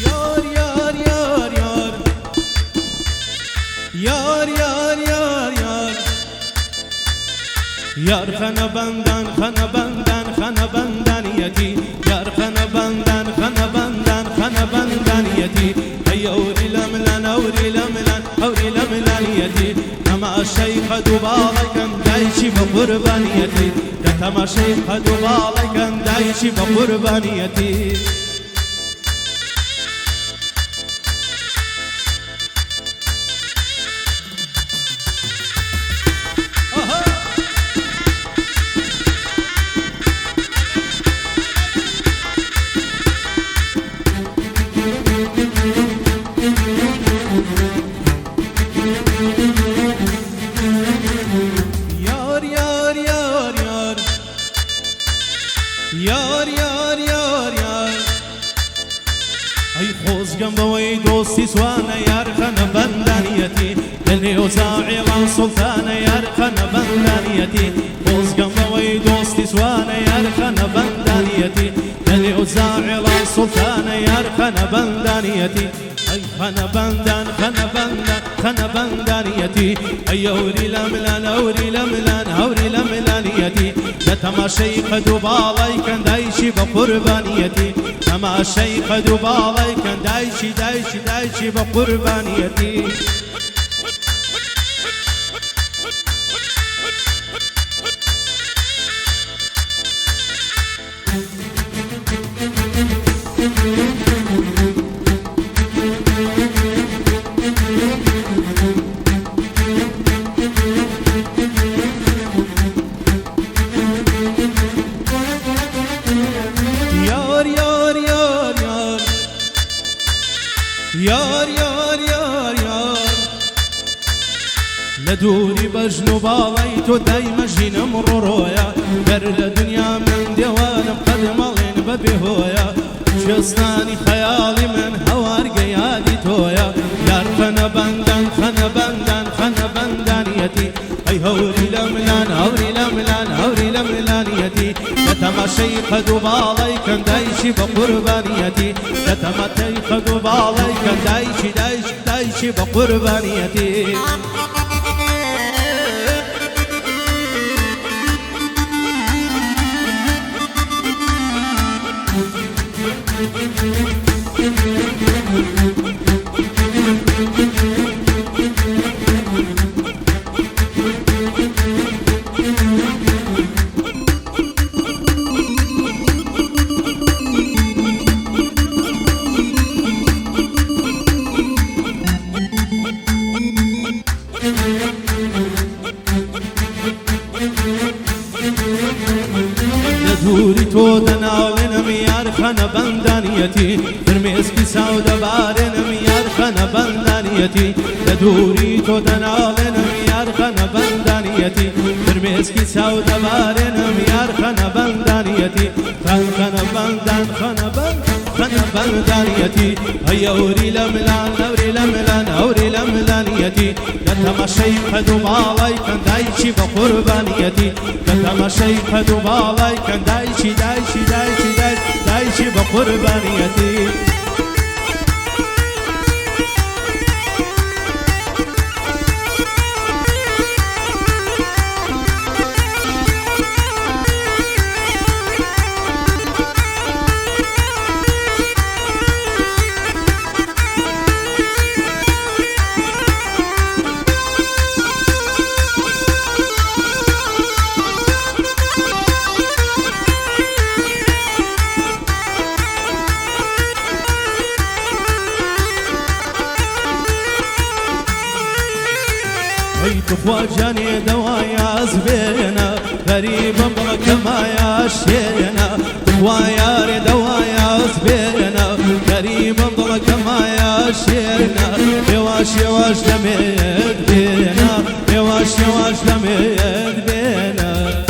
Yar yar yar yar Yar yar yar yar Yar khana bandan yati Yar khana bandan yati Ay awri lamlan yati Tamaşayı kadubalayken dayşi ve kurbaniyeti Tamaşayı kadubalayken dayşi ve kurbaniyeti Yar yar yar yar Ay خوزگم بوی دوستی سوانه یار خانه بندانیتی دلی و زاعیلان سلطانه یار خانه بندانیتی خوزگم بوی دوستی سوانه یار خانه بندانیتی دلی و زاعیلان سلطانه یار خانه بندانیتی ay khana bandan yati ay awri lamlan yati la tamaşay qadubalay kan dayşi be qurbaniyati tamaşay qadubalay kan dayşi be qurbaniyati Yar yar yar yar لدوري بجنوب عليتو دايما جينا مررويا در الدنيا من ديوان قدم لين ببيهويا شصناني خيالي من هوار قيادي تويا يار خنا بندان يتي اي هوري لملان يتي لتمشي خدوب علي كان دايشي بقربانيتي لتمتي خدوب علي كان دايشي بقربانيتي دوري تو دناوين ميار خنا بندانيتي ترميسكي ساودا بارين ميار خنا بندانيتي دوري تو دناوين ميار خنا بندانيتي ترميسكي ساودا بارين ميار خنا بندانيتي خنا بندان يتي هيا أوري لملان يتي يتمشي خدوب علي كان دايشي بقربانيتي يتمشي خدوب علي كان دايشي بقربانيتي خواجاني دوايا زبينا غريب امرك ما ياشينا خوايا دوايا زبينا غريب امرك ما ياشينا يواش لميد بينا يواش لميد بينا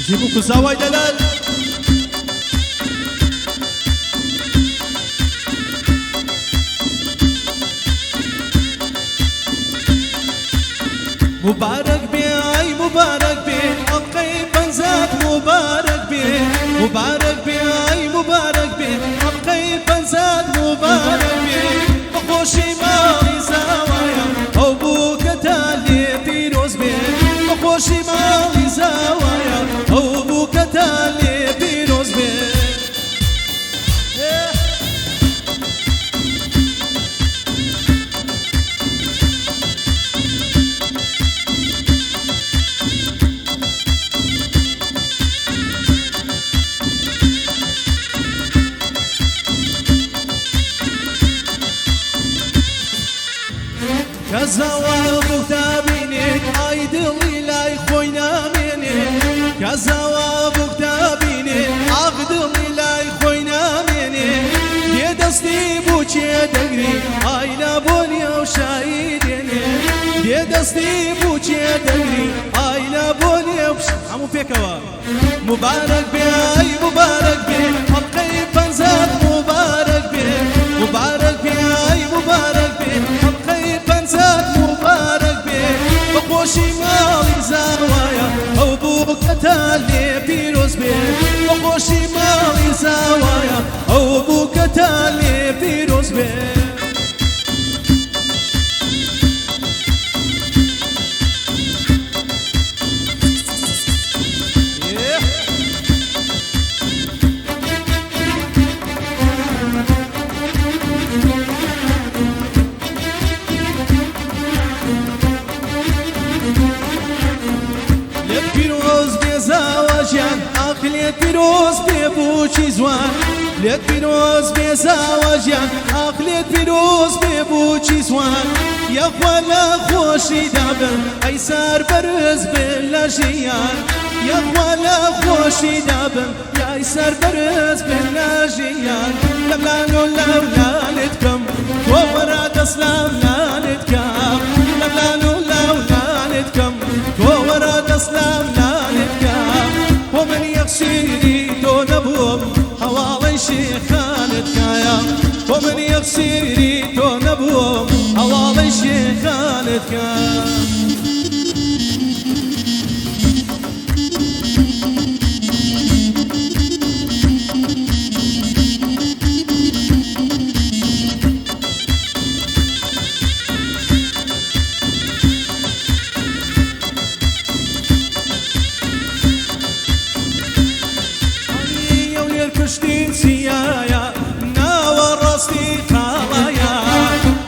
جيبوا كزاوي دلال مبارك بي مبارك بي أبقي بنزات مبارك بي مبارك بي مبارك بي أبقي بنزات مبارك بي بخوشي مالي زوايا أو بوك تالي بيروز بي بخوشي مالي زوايا أو بوك تالي بيروز بي كزاوا بكتابينك عيدلي لا يخوينا منك كزاوا بكتابينك عقدلي لا يخوينا منك يا دستي بوچه دغري عينا بونيا وشاهدني يا دستي بوچه دغري عينا بونيا عمو فيكوا مبارك بي مبارك بي حقي بنزات مبارك بي مبارك بي مبارك بي حقي بنزات مبارك بي بخوشي مالي زوايا أو بوك تالي بيروز بي بخوشي مالي زوايا أو بوك تالي بيروز بي لێت پیرۆز بێ بووکی زوان لێت پیرۆز بێ زاوەژیان ئاخ لێت پیرۆز بێ بووکی زوان یەخوا لە خۆشی دابن ئەی سار بەرز بن لە ژیان یەخوا لە خۆشی دابن یای سەر بەرز بن لە ژیان لەملان و لەولانت کەم تۆ وەرا دەسلام لانت کەم لەملان و لەولانت کەم تۆ وەرا دەسلام لانت کەم بۆ من یەخشیری تۆ نەبووم هەواڵەی شێخانت کایە بۆ من یەخشیری تۆ نەبووم هەواڵەی شێخانت کایە پشتین سیایا ناوەڕاستی خاڵایە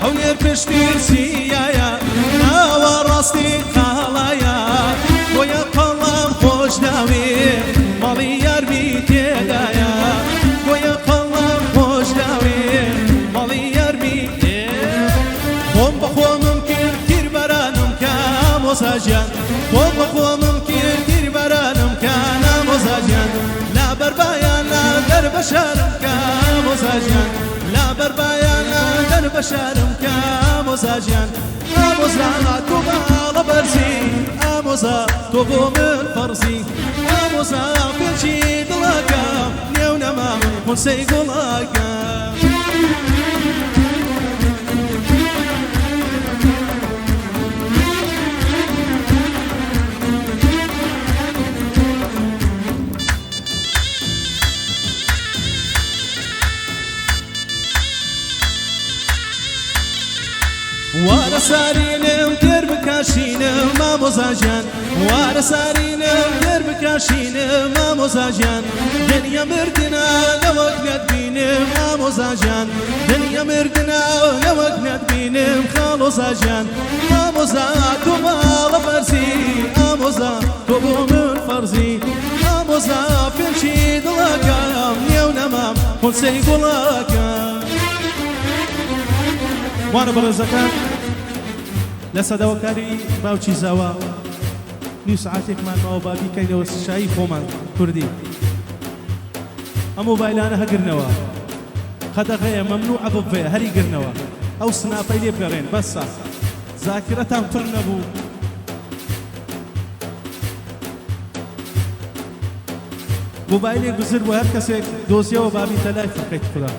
ئەو لێر پشتین سیایا ناوەڕاستی خاڵایە بۆیە قەڵام خۆش ناوێ مەڵی یارمی تێدایە بۆیە قەڵام خۆش ناوێ مەڵی یارمی خۆم بەخۆمم کرد تیربەرانم کە مۆزاژیان خۆم بەخۆمم کرد تیربەرانم کە نامۆزاژیان لابەربایان بشارم كاموزاجيان لا بربايانا در بشارم كاموزاجيان اموزا تو بالا برزي اموزا تو بو من فرزي اموزا بيجي دلاكا نيونا ما من سيقولاكا وارە سارینم دێر بکاشینم مامۆزاژیان وارە سارینم دێر بکاشینم مامۆزاژیان دنیا مردنا لەوەک نەتبینم مامۆزاژیان دنیا مردنا لەوەک نەتبینم خاڵۆزاژیان ئامۆزا تۆ باڵە بەرزی ئامۆزا تۆ بۆ من فەرزی ئامۆزا پێنجی دڵاکەم نێو نەمام خۆنسەی گوڵاکەم وانە بەڕێزەکان لە سەداوەکاری باوکی زاوا نیو سعاتێکمان ماوە با بیکەینەوە شایی خۆمان کوردی ئەم مۆبایلانە هەگرنەوە قەدەغەیە مەمنوعە ببێ هەری گرنەوە ئەو سناپەی لێ بگەڕێن بەسە زاکرەتان پڕ نەبوو موبایلی گزر بۆ هەر کەسێک دۆزیەوە بابی تەلای فەقەیت خدا